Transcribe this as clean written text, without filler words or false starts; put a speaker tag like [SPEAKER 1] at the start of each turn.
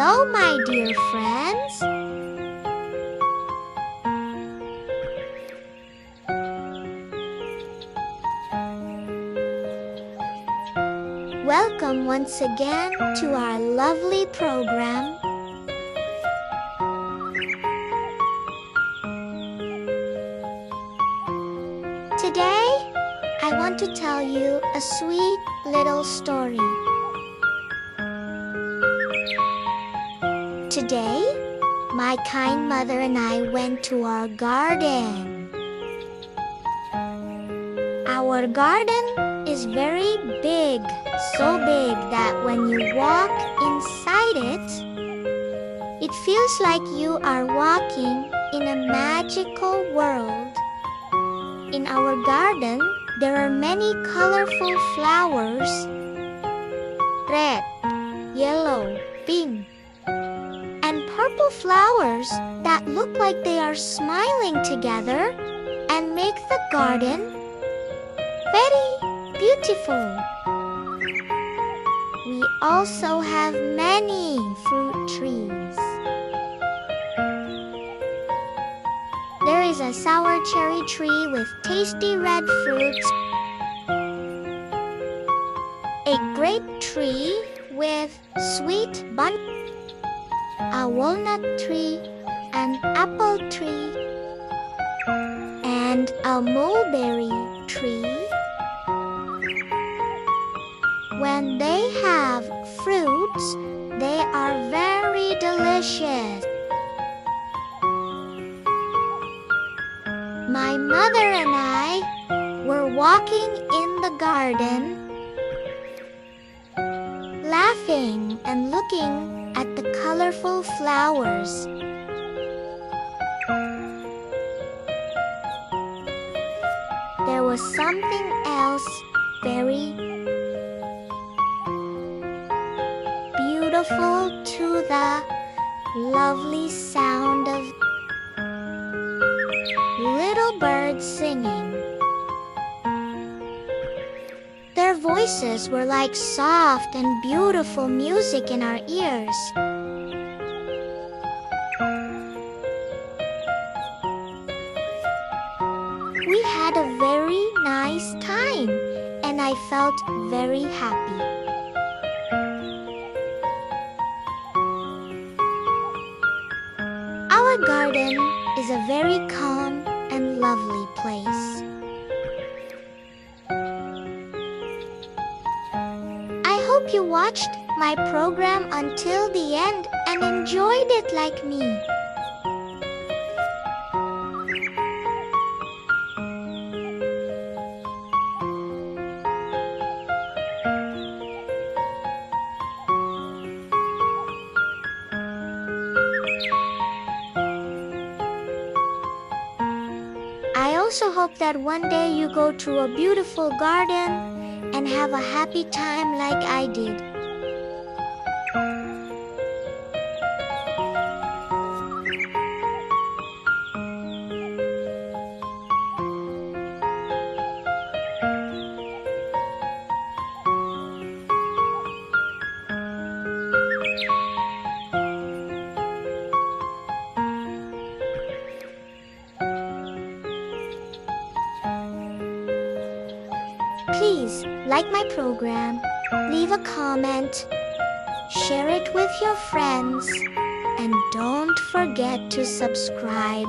[SPEAKER 1] Hello, my dear friends. Welcome once again to our lovely program. Today, I want to tell you a sweet little story. Today, my kind mother and I went to our garden. Our garden is very big, so big that when you walk inside it, it feels like you are walking in a magical world. In our garden, there are many colorful flowers: red, yellow, pink, and purple flowers that look like they are smiling together and make the garden very beautiful. We also have many fruit trees. There is a sour cherry tree with tasty red fruits, a grape tree with sweet bunch, a walnut tree, an apple tree, and a mulberry tree. When they have fruits, they are very delicious. My mother and I were walking in the garden, laughing and looking at the colorful flowers. There was something else very beautiful to the lovely sound of little birds singing. Their voices were like soft and beautiful music in our ears. We had a very nice time, and I felt very happy. Our garden is a very calm and lovely place. I hope you watched my program until the end and enjoyed it like me. I also hope that one day you go to a beautiful garden and have a happy time like I did. Please like my program, leave a comment, share it with your friends, and don't forget to subscribe.